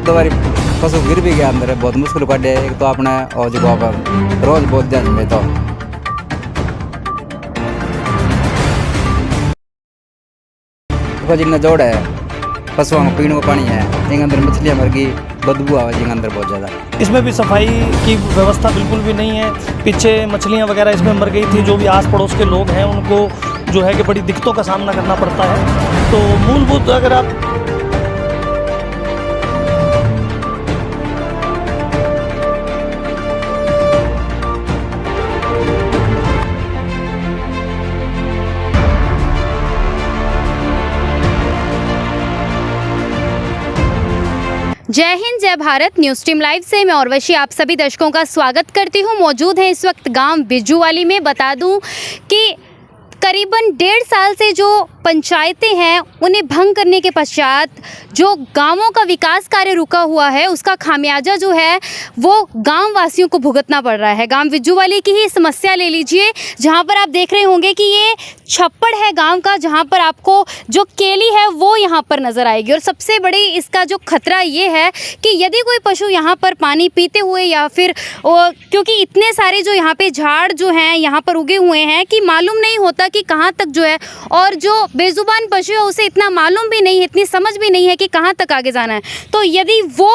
एक दो बार पशु गिर भी गया अंदर, बहुत मुश्किल काटे। एक तो अपने और जो आप रोज बोल दिया में तो जितना जोड़ है पशुओं को पीने को पानी है, जिनके अंदर मछलियाँ मर गई, बदबू आवे जिनके अंदर बहुत ज़्यादा। इसमें भी सफाई की व्यवस्था बिल्कुल भी नहीं है। पीछे मछलियाँ वगैरह इसमें मर गई थी। जो भी आस पड़ोस के लोग हैं उनको जो है कि बड़ी दिक्कतों का सामना करना पड़ता है। तो मूलभूत अगर आप जय हिंद जय भारत। न्यूज़ टीम लाइव से मैं उर्वशी आप सभी दर्शकों का स्वागत करती हूँ। मौजूद हैं इस वक्त गांव बिज्जूवाली में। बता दूं कि करीबन 1.5 साल से जो पंचायतें हैं उन्हें भंग करने के पश्चात जो गांवों का विकास कार्य रुका हुआ है उसका खामियाजा जो है वो गांव वासियों को भुगतना पड़ रहा है। गांव बिज्जूवाली की ही समस्या ले लीजिए, जहां पर आप देख रहे होंगे कि ये छप्पड़ है गांव का, जहां पर आपको जो केली है वो यहां पर नज़र आएगी। और सबसे बड़ी इसका जो खतरा ये है कि यदि कोई पशु यहाँ पर पानी पीते हुए या फिर क्योंकि इतने सारे जो यहाँ पे झाड़ जो हैं यहाँ पर उगे हुए हैं कि मालूम नहीं होता कि कहाँ तक जो है, और जो बेजुबान पशु है उसे इतना मालूम भी नहीं है, इतनी समझ भी नहीं है कि कहाँ तक आगे जाना है। तो यदि वो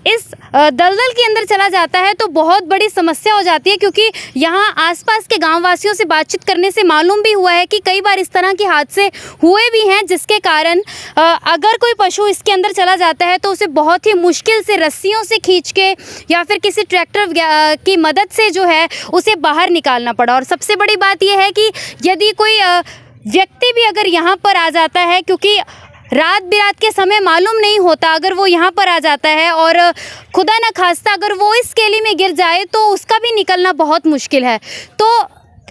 इस दलदल के अंदर चला जाता है तो बहुत बड़ी समस्या हो जाती है, क्योंकि यहाँ आसपास के गाँव वासियों से बातचीत करने से मालूम भी हुआ है कि कई बार इस तरह के हादसे हुए भी हैं, जिसके कारण अगर कोई पशु इसके अंदर चला जाता है तो उसे बहुत ही मुश्किल से रस्सियों से खींच के या फिर किसी ट्रैक्टर की मदद से जो है उसे बाहर निकालना पड़ा। और सबसे बड़ी बात यह है कि यदि कोई व्यक्ति भी अगर यहाँ पर आ जाता है, क्योंकि रात बिरात के समय मालूम नहीं होता, अगर वो यहाँ पर आ जाता है और खुदा न खास्ता अगर वो इस केली में गिर जाए तो उसका भी निकलना बहुत मुश्किल है। तो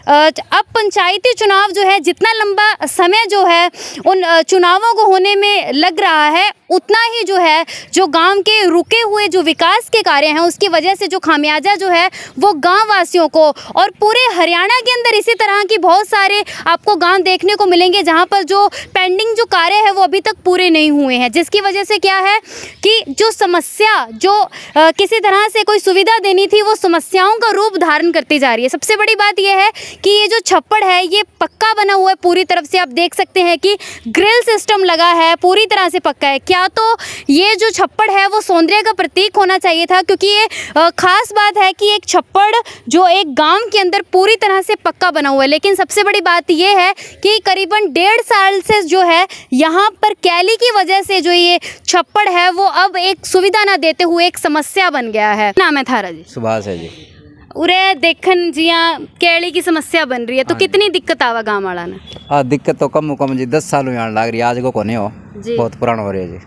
अब पंचायती चुनाव जो है, जितना लंबा समय जो है उन चुनावों को होने में लग रहा है, उतना ही जो है जो गांव के रुके हुए जो विकास के कार्य हैं उसकी वजह से जो खामियाजा जो है वो गांव वासियों को और पूरे हरियाणा के अंदर इसी तरह की बहुत सारे आपको गांव देखने को मिलेंगे जहां पर जो पेंडिंग जो कार्य है वो अभी तक पूरे नहीं हुए हैं, जिसकी वजह से क्या है कि जो समस्या जो किसी तरह से कोई सुविधा देनी थी वो समस्याओं का रूप धारण करती जा रही है। सबसे बड़ी बात यह है कि ये जो छप्पड़ है ये पक्का बना हुआ है पूरी तरफ से। आप देख सकते हैं कि ग्रिल सिस्टम लगा है, पूरी तरह से पक्का है। क्या तो ये जो छप्पड़ है वो सौंदर्य का प्रतीक होना चाहिए था, क्योंकि ये खास बात है कि एक छप्पड़ जो एक गांव के अंदर पूरी तरह से पक्का बना हुआ है। लेकिन सबसे बड़ी बात ये है कि करीबन 1.5 साल से जो है यहाँ पर कैली की वजह से जो ये छप्पड़ है वो अब एक सुविधा ना देते हुए एक समस्या बन गया है। नाम है थारा जी? सुभाष है जी। उरे देखन जिया कैली की समस्या बन रही है तो कितनी दिक्कत आवा गाँव वाला ने? हाँ, दिक्कत तो कम जी 10 साल यहाँ लग रही है, आज को नहीं हो, बहुत पुराना हो रही है जी।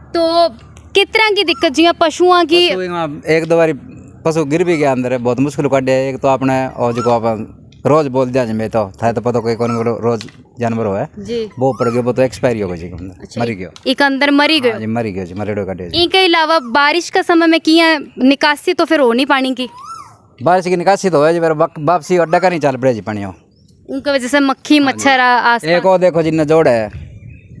तो किस तरह की दिक्कत जिया पशुओं की? एक दो बार पशु गिर भी गया अंदर, बहुत मुश्किल काटे। एक तो अपने और जो आप रोज बोल दिया में तो था तो पता कोई कौन रोज जानवर हो है जी, वो पड़ गया, वो तो एक्सपायरी हो गई जी, मरी गया एक अंदर मरी गयो। जी, मरी गया जी, मरेडो काटे। इनके अलावा बारिश का समय में किया निकासी तो फिर हो नहीं पानी की? बारिश की निकासी तो है जी, वापसी अड्डा का नहीं चल पड़े जी पानी हो, उनकी वजह से मक्खी मच्छर आस। एक और देखो जितना जोड़ है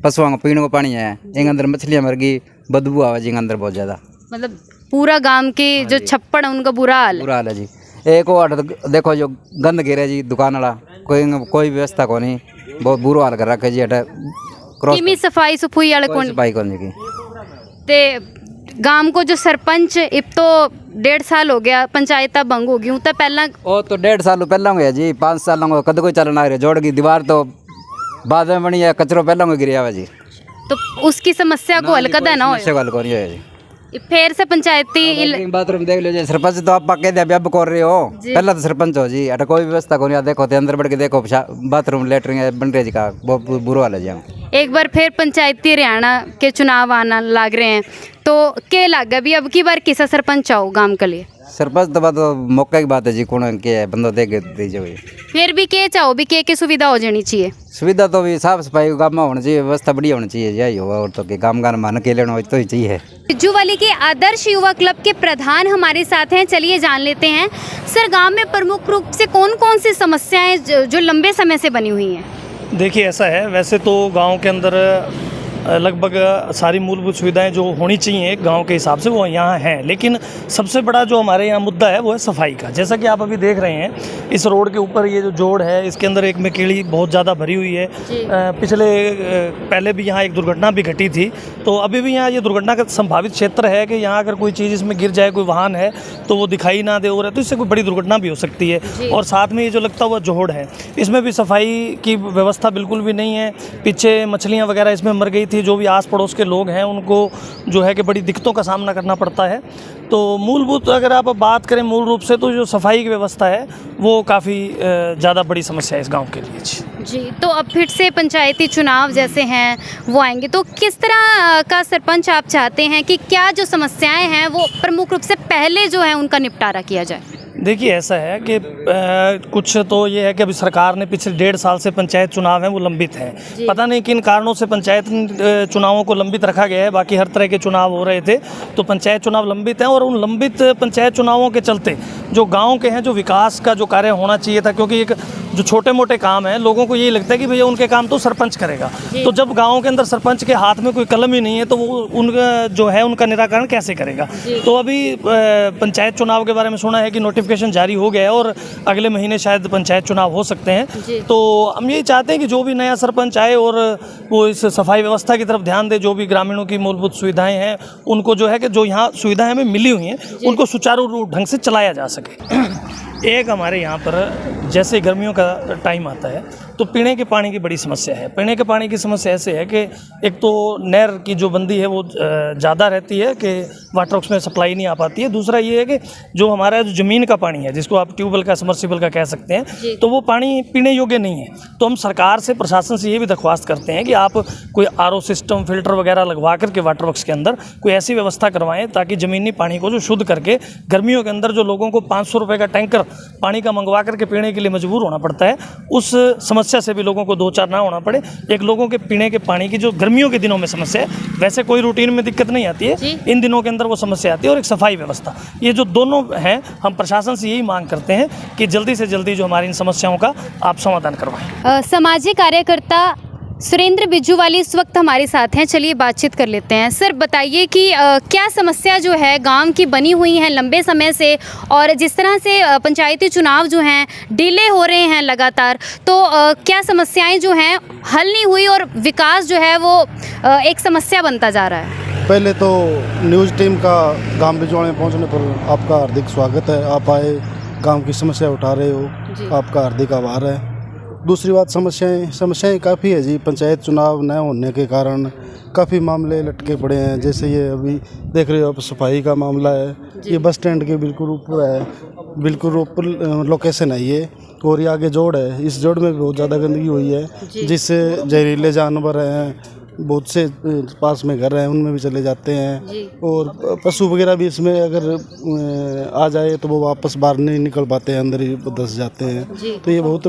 पशुओं को पीने को पानी है, जिनके अंदर मछलियाँ मर गई, बदबू आवे जिनके अंदर बहुत ज़्यादा। मतलब पूरा गांव के जो छप्पड़ है उनका बुरा हाल है जी। एक और देखो जो गंद गिरे जी, दुकान वाला कोई व्यवस्था को नहीं, बहुत बुरा हाल कर रखे जी। अटा सफाई सफुई वाले कौन सफाई कौन जी ते गांव को जो सरपंच अब तो 1.5 साल हो गया, पंचायत भंग हो गई। तो पहला वो तो 1.5 साल पहला हो गया जी, 5 साल हो कद कोई चलना रहे, जोड़ की दीवार तो बाद में बनी है, कचरो पहला हो गिर हुआ जी। तो उसकी समस्या को हल कदा ना हो जी। फिर से पंचायती बाथरूम देख लीजिए, सरपंच तो आप कह दिया अब कर रहे हो, पहला तो सरपंच हो जी। अटा कोई व्यवस्था को नहीं, देखो अंदर बढ़ के देखो बाथरूम लेटरिन बन रहे जी का, बहुत बुरा हाल है जी। एक बार फिर पंचायती हरियाणा के चुनाव आना लाग रहे हैं, तो क्या लगा भी अब की बार किसा सरपंच आओ गांव के लिए? सरपंच तो बात मौका की बात है जी, कौन के बंदो दे दीजिए। फिर भी के चाहो भी के सुविधा हो जानी चाहिए? सुविधा तो भी साफ सफाई गाँव में होनी चाहिए, व्यवस्था बढ़िया होनी चाहिए, यही होगा। और तो गाँव गाँव मान के लेना तो ही चाहिए। बिज्जूवाली के आदर्श युवा क्लब के प्रधान हमारे साथ हैं, चलिए जान लेते हैं। सर, गांव में प्रमुख रूप से कौन कौन सी समस्याएं जो लंबे समय से बनी हुई हैं? देखिए ऐसा है, वैसे तो गांव के अंदर लगभग सारी मूलभूत सुविधाएं जो होनी चाहिए एक गांव के हिसाब से वो यहाँ हैं। लेकिन सबसे बड़ा जो हमारे यहाँ मुद्दा है वो है सफाई का। जैसा कि आप अभी देख रहे हैं इस रोड के ऊपर ये जो जोड़ है इसके अंदर एक में कीड़ी बहुत ज़्यादा भरी हुई है। पहले भी यहाँ एक दुर्घटना भी घटी थी, तो अभी भी यहाँ ये दुर्घटना का संभावित क्षेत्र है कि यहाँ अगर कोई चीज़ इसमें गिर जाए, कोई वाहन है तो वो दिखाई ना दे, और तो इससे कोई बड़ी दुर्घटना भी हो सकती है। और साथ में ये जो लगता हुआ जोड़ है इसमें भी सफाई की व्यवस्था बिल्कुल भी नहीं है। पीछे मछलियाँ वगैरह इसमें मर गई थी। जो भी आस पड़ोस के लोग हैं उनको जो है कि बड़ी दिक्कतों का सामना करना पड़ता है। तो मूलभूत अगर आप बात करें मूल रूप से तो जो सफाई की व्यवस्था है वो काफ़ी ज़्यादा बड़ी समस्या है इस गांव के लिए। जी, तो अब फिर से पंचायती चुनाव जैसे हैं वो आएंगे, तो किस तरह का सरपंच आप चाहते हैं कि क्या जो समस्याएं हैं वो प्रमुख रूप से पहले जो है उनका निपटारा किया जाए? देखिए ऐसा है कि कुछ तो ये है कि अभी सरकार ने पिछले 1.5 साल से पंचायत चुनाव हैं वो लंबित हैं। पता नहीं किन कारणों से पंचायत चुनावों को लंबित रखा गया है। बाकी हर तरह के चुनाव हो रहे थे, तो पंचायत चुनाव लंबित हैं। और उन लंबित पंचायत चुनावों के चलते जो गाँव के हैं जो विकास का जो कार्य होना चाहिए था, क्योंकि एक जो छोटे मोटे काम हैं लोगों को यही लगता है कि भैया उनके काम तो सरपंच करेगा। तो जब गाँव के अंदर सरपंच के हाथ में कोई कलम ही नहीं है तो वो उनका जो है उनका निराकरण कैसे करेगा। तो अभी पंचायत चुनाव के बारे में सुना है कि नोटिफिकेशन जारी हो गया है और अगले महीने शायद पंचायत चुनाव हो सकते हैं। तो हम यही चाहते हैं कि जो भी नया सरपंच आए और वो इस सफाई व्यवस्था की तरफ ध्यान दे। जो भी ग्रामीणों की मूलभूत सुविधाएं हैं उनको जो है कि जो यहाँ सुविधाएं हमें मिली हुई हैं उनको सुचारू ढंग से चलाया जा सके। एक हमारे यहाँ पर जैसे गर्मियों का टाइम आता है तो पीने के पानी की बड़ी समस्या है। पीने के पानी की समस्या ऐसे है कि एक तो नहर की जो बंदी है वो ज़्यादा रहती है कि वाटर वर्क्स में सप्लाई नहीं आ पाती है। दूसरा ये है कि जो हमारा जो ज़मीन का पानी है जिसको आप ट्यूबवेल का समर्सिबल का कह सकते हैं, तो वो पानी पीने योग्य नहीं है। तो हम सरकार से प्रशासन से ये भी दरख्वास्त करते हैं कि आप कोई RO सिस्टम फिल्टर वगैरह लगवा करके वाटर वर्क्स के अंदर कोई ऐसी व्यवस्था करवाएं ताकि ज़मीनी पानी को जो शुद्ध करके गर्मियों के अंदर जो लोगों को 500 रुपये का टैंकर पानी का मंगवा करके पीने के लिए मजबूर होना पड़ता है, उस समस्या से भी लोगों को दो चार ना होना पड़े। एक लोगों के पीने के पानी की जो गर्मियों के दिनों में समस्या है, वैसे कोई रूटीन में दिक्कत नहीं आती है, इन दिनों के अंदर वो समस्या आती है। और एक सफाई व्यवस्था, ये जो दोनों हैं हम प्रशासन से यही मांग करते हैं कि जल्दी से जल्दी जो हमारी इन समस्याओं का आप समाधान करवाएं। सामाजिक कार्यकर्ता सुरेंद्र बिज्जूवाली इस वक्त हमारे साथ हैं। चलिए बातचीत कर लेते हैं। सर बताइए कि क्या समस्या जो है गांव की बनी हुई है लंबे समय से, और जिस तरह से पंचायती चुनाव जो हैं डिले हो रहे हैं लगातार, तो क्या समस्याएं जो हैं हल नहीं हुई और विकास जो है वो एक समस्या बनता जा रहा है? पहले तो न्यूज़ टीम का गांव बिजवाड़ा में पहुंचने पर आपका हार्दिक स्वागत है। आप आए, गांव की समस्या उठा रहे हो, आपका हार्दिक आभार है। दूसरी बात, समस्याएं काफ़ी है जी। पंचायत चुनाव न होने के कारण काफ़ी मामले लटके पड़े हैं। जैसे ये अभी देख रहे हो आप, सफाई का मामला है। ये बस स्टैंड के बिल्कुल ऊपर है, बिल्कुल ऊपर लोकेशन है ये। और ये आगे जोड़ है, इस जोड़ में बहुत ज़्यादा गंदगी हुई है जिससे जहरीले जानवर हैं, बहुत से पास में घर हैं उनमें भी चले जाते हैं। और पशु वगैरह भी इसमें अगर आ जाए तो वो वापस बाहर नहीं निकल पाते हैं, अंदर ही धंस जाते हैं। तो ये बहुत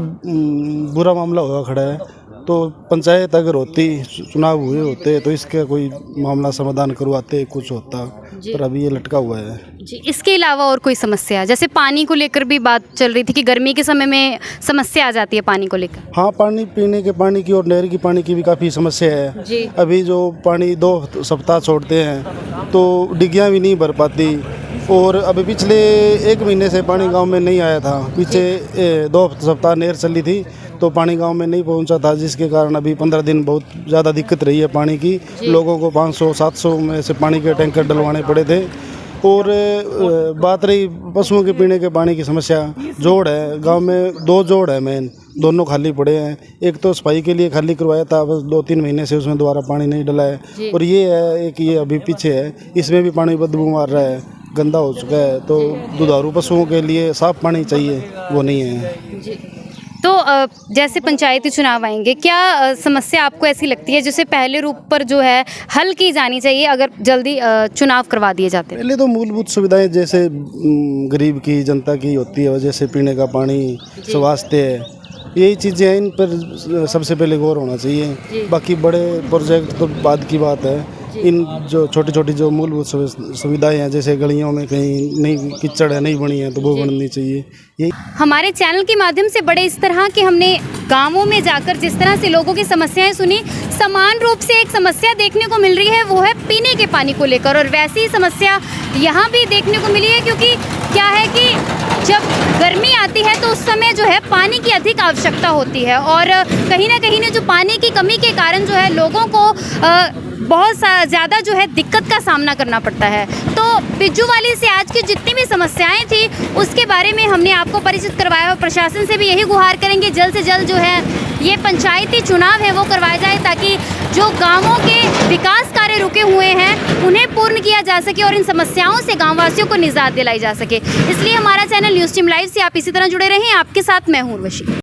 बुरा मामला हुआ खड़ा है। तो पंचायत अगर होती, चुनाव हुए होते तो इसका कोई मामला समाधान करवाते, कुछ होता, पर अभी ये लटका हुआ है जी। इसके अलावा और कोई समस्या, जैसे पानी को लेकर भी बात चल रही थी कि गर्मी के समय में समस्या आ जाती है पानी को लेकर? हाँ, पानी, पीने के पानी की और नहर की पानी की भी काफ़ी समस्या है जी। अभी जो पानी 2 सप्ताह छोड़ते हैं तो डिग्गियाँ भी नहीं भर पाती। और अभी पिछले 1 महीने से पानी गांव में नहीं आया था। पीछे 2 सप्ताह नहर चली थी तो पानी गांव में नहीं पहुंचा था, जिसके कारण अभी 15 दिन बहुत ज़्यादा दिक्कत रही है पानी की। लोगों को 500-700 में से पानी के टैंकर डलवाने पड़े थे। और बात रही पशुओं के पीने के पानी की समस्या, जोड़ है गांव में, 2 जोड़ है मेन, दोनों खाली पड़े हैं। एक तो सफाई के लिए खाली करवाया था, बस 2-3 महीने से उसमें दोबारा पानी नहीं डला है। और ये है एक, ये अभी पीछे है, इसमें भी पानी बदबू मार रहा है, गंदा हो चुका है। तो दुधारू पशुओं के लिए साफ पानी चाहिए, वो नहीं है। तो जैसे पंचायती चुनाव आएंगे, क्या समस्या आपको ऐसी लगती है जिसे पहले रूप पर जो है हल की जानी चाहिए अगर जल्दी चुनाव करवा दिए जाते हैं? पहले तो मूलभूत सुविधाएं जैसे गरीब की, जनता की होती है, जैसे पीने का पानी, स्वास्थ्य, यही चीज़ें हैं, इन पर सबसे पहले गौर होना चाहिए। बाकी बड़े प्रोजेक्ट तो बाद की बात है। इन जो छोटी छोटी जो मूलभूत सुविधाएं हैं, जैसे गलियों में कहीं नहीं कीचड़ है, नहीं बनी है, तो वो बननी चाहिए। ये हमारे चैनल के माध्यम से बड़े इस तरह के हमने गांवों में जाकर जिस तरह से लोगों की समस्याएं सुनी, समान रूप से एक समस्या देखने को मिल रही है, वो है पीने के पानी को लेकर। और वैसी ही समस्या यहाँ भी देखने को मिली है, क्योंकि क्या है कि जब गर्मी आती है तो उस समय जो है पानी की अधिक आवश्यकता होती है, और कहीं ना कहीं जो पानी की कमी के कारण जो है लोगों को बहुत ज़्यादा जो है दिक्कत का सामना करना पड़ता है। तो बिज्जूवाली से आज की जितनी भी समस्याएं थी उसके बारे में हमने आपको परिचित करवाया, और प्रशासन से भी यही गुहार करेंगे जल्द से जल्द जो है ये पंचायती चुनाव है वो करवाए जाए, ताकि जो गांवों के विकास कार्य रुके हुए हैं उन्हें पूर्ण किया जा सके और इन समस्याओं से गाँववासियों को निजात दिलाई जा सके। इसलिए हमारा चैनल न्यूज़ टीम लाइव से आप इसी तरह जुड़े रहें। आपके साथ मैं हूँ उर्वशी।